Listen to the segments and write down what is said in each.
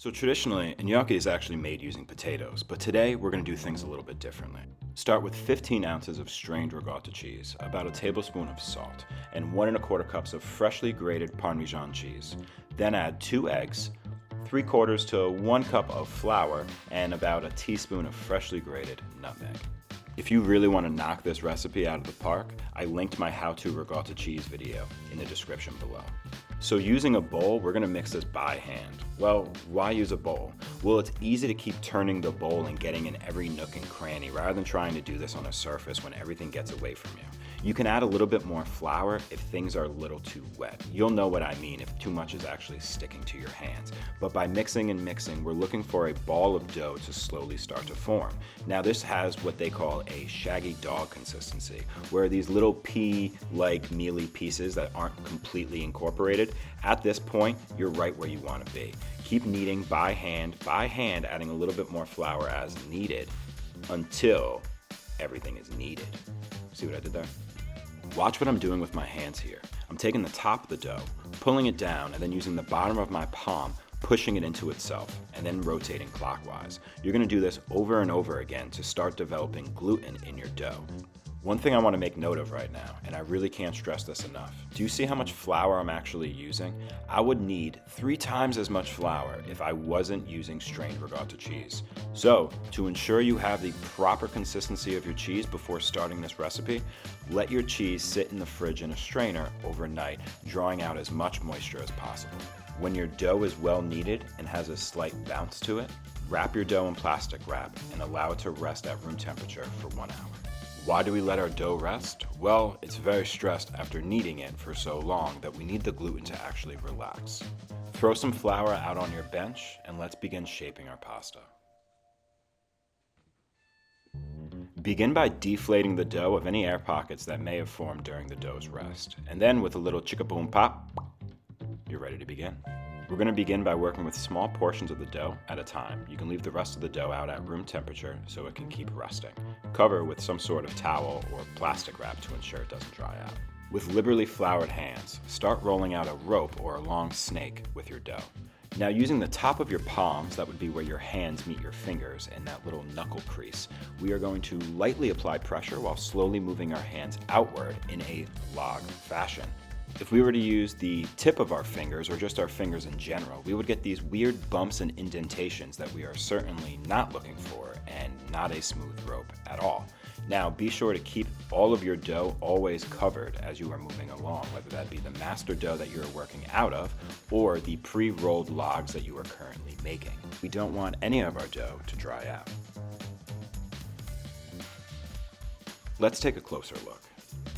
So traditionally, gnocchi is actually made using potatoes, but today we're going to do things a little bit differently. Start with 15 ounces of strained ricotta cheese, about a tablespoon of salt, and 1 1/4 cups of freshly grated Parmesan cheese. Then add 2 eggs, 3/4 to 1 cup of flour, and about a teaspoon of freshly grated nutmeg. If you really want to knock this recipe out of the park, I linked my how-to ricotta cheese video in the description below. So using a bowl, we're going to mix this by hand. Well, why use a bowl? Well, it's easy to keep turning the bowl and getting in every nook and cranny rather than trying to do this on a surface when everything gets away from you. You can add a little bit more flour if things are a little too wet. You'll know what I mean if too much is actually sticking to your hands. But by mixing and mixing, we're looking for a ball of dough to slowly start to form. Now this has what they call a shaggy dog consistency, where these little pea-like mealy pieces that aren't completely incorporated. At this point, you're right where you want to be. Keep kneading by hand, adding a little bit more flour as needed until everything is kneaded. See what I did there? Watch what I'm doing with my hands here. I'm taking the top of the dough, pulling it down, and then using the bottom of my palm, pushing it into itself, and then rotating clockwise. You're going to do this over and over again to start developing gluten in your dough. One thing I want to make note of right now, and I really can't stress this enough, do you see how much flour I'm actually using? I would need 3 times as much flour if I wasn't using strained ricotta cheese. So, to ensure you have the proper consistency of your cheese before starting this recipe, let your cheese sit in the fridge in a strainer overnight, drawing out as much moisture as possible. When your dough is well kneaded and has a slight bounce to it, wrap your dough in plastic wrap and allow it to rest at room temperature for 1 hour. Why do we let our dough rest? Well, it's very stressed after kneading it for so long that we need the gluten to actually relax. Throw some flour out on your bench and let's begin shaping our pasta. Begin by deflating the dough of any air pockets that may have formed during the dough's rest. And then with a little chicka-boom pop, you're ready to begin. We're going to begin by working with small portions of the dough at a time. You can leave the rest of the dough out at room temperature so it can keep resting. Cover with some sort of towel or plastic wrap to ensure it doesn't dry out. With liberally floured hands, start rolling out a rope or a long snake with your dough. Now using the top of your palms, that would be where your hands meet your fingers in that little knuckle crease, we are going to lightly apply pressure while slowly moving our hands outward in a log fashion. If we were to use the tip of our fingers, or just our fingers in general, we would get these weird bumps and indentations that we are certainly not looking for, and not a smooth rope at all. Now be sure to keep all of your dough always covered as you are moving along, whether that be the master dough that you're working out of, or the pre-rolled logs that you are currently making. We don't want any of our dough to dry out. Let's take a closer look.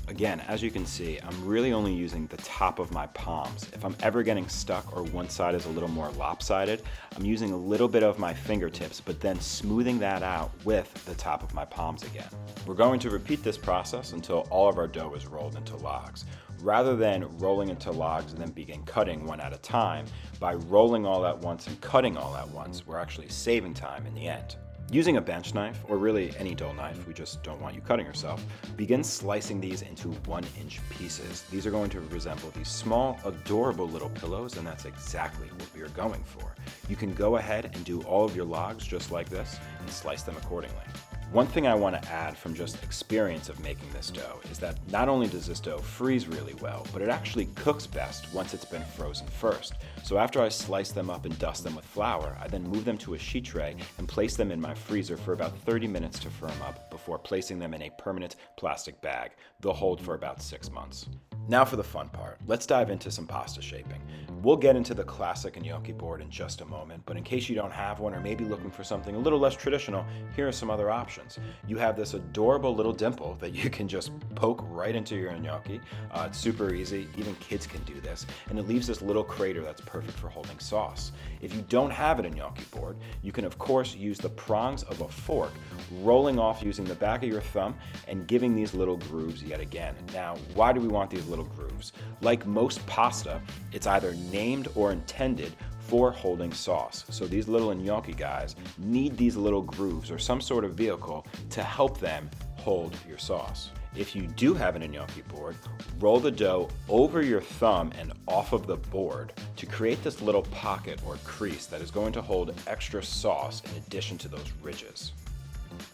Again, as you can see, I'm really only using the top of my palms. If I'm ever getting stuck or one side is a little more lopsided, I'm using a little bit of my fingertips, but then smoothing that out with the top of my palms again. We're going to repeat this process until all of our dough is rolled into logs. Rather than rolling into logs and then begin cutting one at a time, by rolling all at once and cutting all at once, we're actually saving time in the end. Using a bench knife, or really any dull knife, we just don't want you cutting yourself, begin slicing these into 1-inch pieces. These are going to resemble these small, adorable little pillows, and that's exactly what we are going for. You can go ahead and do all of your logs just like this and slice them accordingly. One thing I want to add from just experience of making this dough is that not only does this dough freeze really well, but it actually cooks best once it's been frozen first. So after I slice them up and dust them with flour, I then move them to a sheet tray and place them in my freezer for about 30 minutes to firm up before placing them in a permanent plastic bag. They'll hold for about 6 months. Now for the fun part. Let's dive into some pasta shaping. We'll get into the classic gnocchi board in just a moment, but in case you don't have one or maybe looking for something a little less traditional, here are some other options. You have this adorable little dimple that you can just poke right into your gnocchi. It's super easy, even kids can do this, and it leaves this little crater that's perfect for holding sauce. If you don't have a gnocchi board, you can of course use the prongs of a fork, rolling off using the back of your thumb and giving these little grooves yet again. Now, why do we want these little grooves? Like most pasta, it's either named or intended for holding sauce. So these little gnocchi guys need these little grooves or some sort of vehicle to help them hold your sauce. If you do have an gnocchi board, roll the dough over your thumb and off of the board to to create this little pocket or crease that is going to hold extra sauce in addition to those ridges.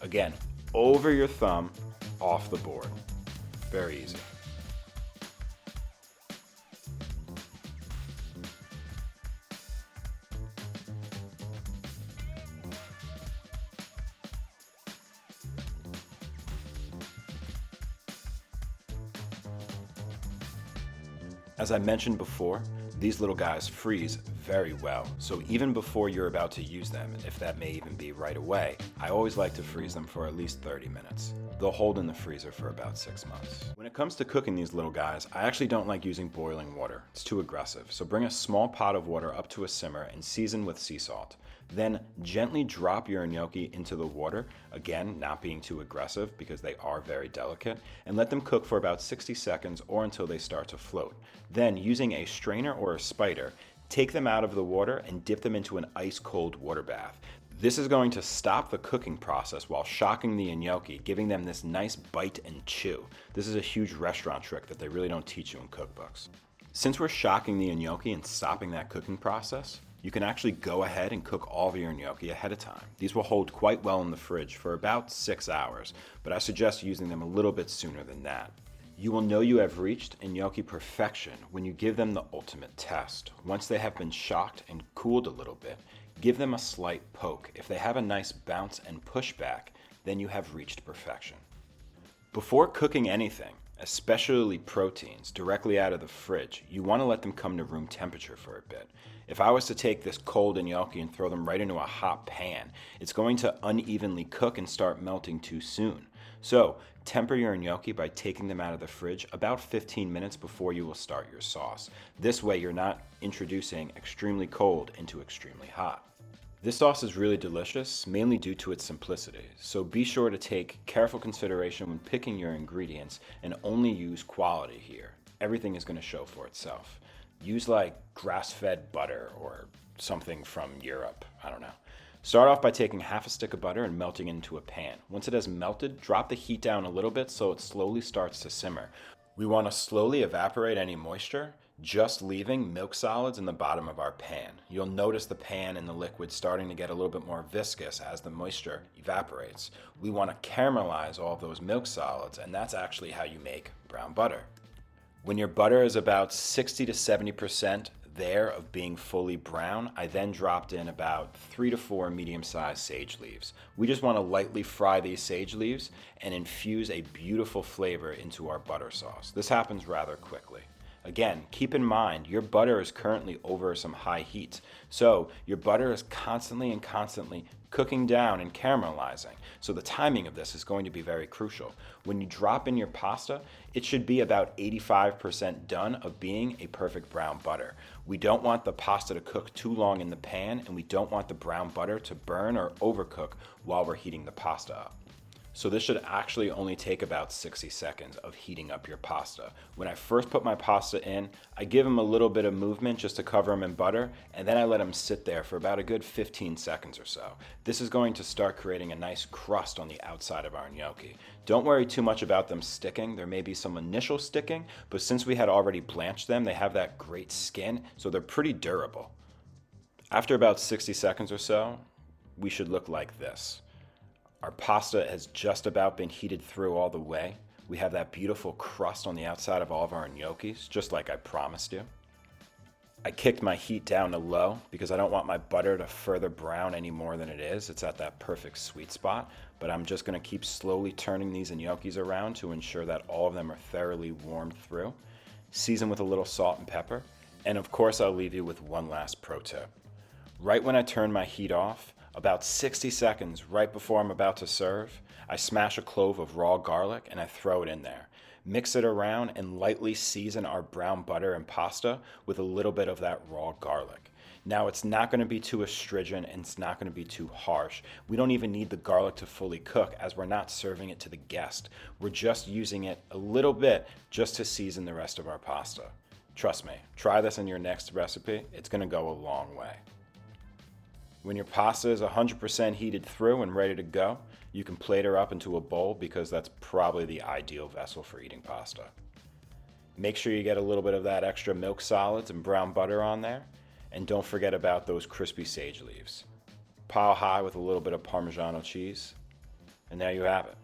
Again, over your thumb, off the board. Very easy. As I mentioned before, these little guys freeze very well, so even before you're about to use them, if that may even be right away, I always like to freeze them for at least 30 minutes. They'll hold in the freezer for about 6 months. When it comes to cooking these little guys, I actually don't like using boiling water. It's too aggressive, so bring a small pot of water up to a simmer and season with sea salt. Then gently drop your gnocchi into the water, again, not being too aggressive because they are very delicate, and let them cook for about 60 seconds or until they start to float. Then, using a strainer or a spider, take them out of the water and dip them into an ice-cold water bath. This is going to stop the cooking process while shocking the gnocchi, giving them this nice bite and chew. This is a huge restaurant trick that they really don't teach you in cookbooks. Since we're shocking the gnocchi and stopping that cooking process, you can actually go ahead and cook all of your gnocchi ahead of time. These will hold quite well in the fridge for about 6 hours, but I suggest using them a little bit sooner than that. You will know you have reached gnocchi perfection when you give them the ultimate test. Once they have been shocked and cooled a little bit, give them a slight poke. If they have a nice bounce and pushback, then you have reached perfection. Before cooking anything, especially proteins, directly out of the fridge, you want to let them come to room temperature for a bit. If I was to take this cold gnocchi and throw them right into a hot pan, it's going to unevenly cook and start melting too soon. So, temper your gnocchi by taking them out of the fridge about 15 minutes before you will start your sauce. This way you're not introducing extremely cold into extremely hot. This sauce is really delicious, mainly due to its simplicity, so be sure to take careful consideration when picking your ingredients and only use quality here. Everything is going to show for itself. Use like grass-fed butter or something from Europe, I don't know. Start off by taking half a stick of butter and melting it into a pan. Once it has melted, drop the heat down a little bit so it slowly starts to simmer. We want to slowly evaporate any moisture, just leaving milk solids in the bottom of our pan. You'll notice the pan and the liquid starting to get a little bit more viscous as the moisture evaporates. We want to caramelize all of those milk solids, and that's actually how you make brown butter. When your butter is about 60 to 70% there of being fully brown, I then dropped in about 3 to 4 medium-sized sage leaves. We just want to lightly fry these sage leaves and infuse a beautiful flavor into our butter sauce. This happens rather quickly. Again, keep in mind, your butter is currently over some high heat, so your butter is constantly cooking down and caramelizing. So the timing of this is going to be very crucial. When you drop in your pasta, it should be about 85% done of being a perfect brown butter. We don't want the pasta to cook too long in the pan, and we don't want the brown butter to burn or overcook while we're heating the pasta up. So this should actually only take about 60 seconds of heating up your pasta. When I first put my pasta in, I give them a little bit of movement just to cover them in butter, and then I let them sit there for about a good 15 seconds or so. This is going to start creating a nice crust on the outside of our gnocchi. Don't worry too much about them sticking. There may be some initial sticking, but since we had already blanched them, they have that great skin, so they're pretty durable. After about 60 seconds or so, we should look like this. Our pasta has just about been heated through all the way. We have that beautiful crust on the outside of all of our gnocchis, just like I promised you. I kicked my heat down to low because I don't want my butter to further brown any more than it is. It's at that perfect sweet spot, but I'm just going to keep slowly turning these gnocchis around to ensure that all of them are thoroughly warmed through. Season with a little salt and pepper, and of course I'll leave you with one last pro tip. Right when I turn my heat off, about 60 seconds right before I'm about to serve, I smash a clove of raw garlic and I throw it in there. Mix it around and lightly season our brown butter and pasta with a little bit of that raw garlic. Now it's not going to be too astringent and it's not going to be too harsh. We don't even need the garlic to fully cook as we're not serving it to the guest. We're just using it a little bit just to season the rest of our pasta. Trust me, try this in your next recipe. It's going to go a long way. When your pasta is 100% heated through and ready to go, you can plate her up into a bowl because that's probably the ideal vessel for eating pasta. Make sure you get a little bit of that extra milk solids and brown butter on there. And don't forget about those crispy sage leaves. Pile high with a little bit of Parmesan cheese. And there you have it.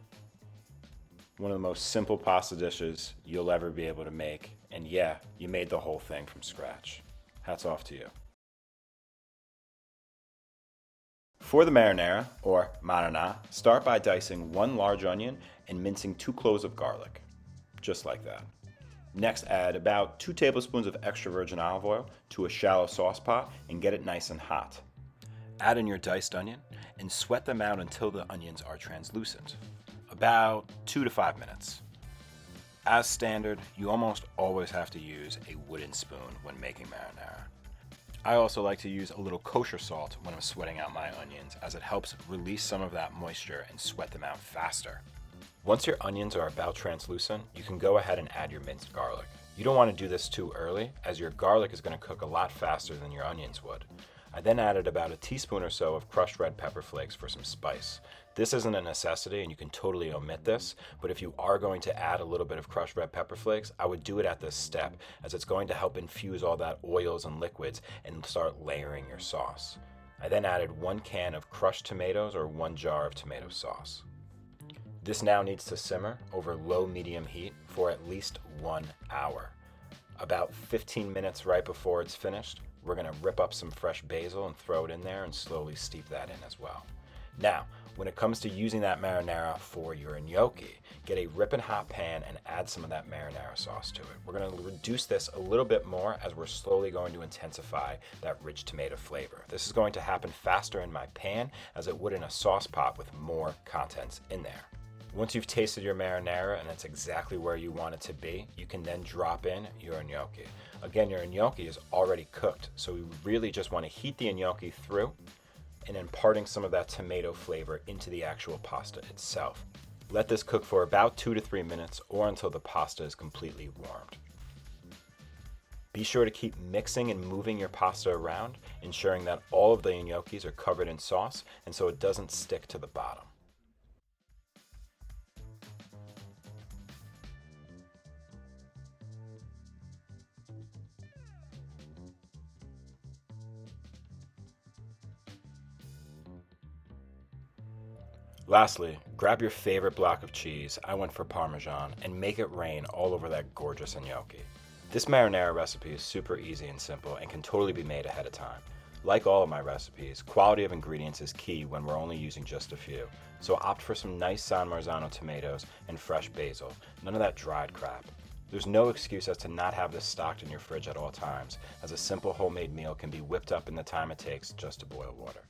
One of the most simple pasta dishes you'll ever be able to make. And yeah, you made the whole thing from scratch. Hats off to you. For the marinara, or marinara, start by dicing 1 large onion and mincing 2 cloves of garlic. Just like that. Next, add about 2 tablespoons of extra virgin olive oil to a shallow sauce pot and get it nice and hot. Add in your diced onion and sweat them out until the onions are translucent. About 2 to 5 minutes. As standard, you almost always have to use a wooden spoon when making marinara. I also like to use a little kosher salt when I'm sweating out my onions, as it helps release some of that moisture and sweat them out faster. Once your onions are about translucent, you can go ahead and add your minced garlic. You don't want to do this too early, as your garlic is going to cook a lot faster than your onions would. I then added about a teaspoon or so of crushed red pepper flakes for some spice. This isn't a necessity and you can totally omit this, but if you are going to add a little bit of crushed red pepper flakes, I would do it at this step, as it's going to help infuse all that oils and liquids and start layering your sauce. I then added 1 can of crushed tomatoes or 1 jar of tomato sauce. This now needs to simmer over low-medium heat for at least 1 hour. About 15 minutes right before it's finished, we're going to rip up some fresh basil and throw it in there and slowly steep that in as well. Now, when it comes to using that marinara for your gnocchi, get a ripping hot pan and add some of that marinara sauce to it. We're going to reduce this a little bit more as we're slowly going to intensify that rich tomato flavor. This is going to happen faster in my pan as it would in a sauce pot with more contents in there. Once you've tasted your marinara and it's exactly where you want it to be, you can then drop in your gnocchi. Again, your gnocchi is already cooked, so we really just want to heat the gnocchi through and imparting some of that tomato flavor into the actual pasta itself. Let this cook for about 2 to 3 minutes or until the pasta is completely warmed. Be sure to keep mixing and moving your pasta around, ensuring that all of the gnocchis are covered in sauce and so it doesn't stick to the bottom. Lastly, grab your favorite block of cheese, I went for Parmesan, and make it rain all over that gorgeous gnocchi. This marinara recipe is super easy and simple and can totally be made ahead of time. Like all of my recipes, quality of ingredients is key when we're only using just a few, so opt for some nice San Marzano tomatoes and fresh basil, none of that dried crap. There's no excuse as to not have this stocked in your fridge at all times, as a simple homemade meal can be whipped up in the time it takes just to boil water.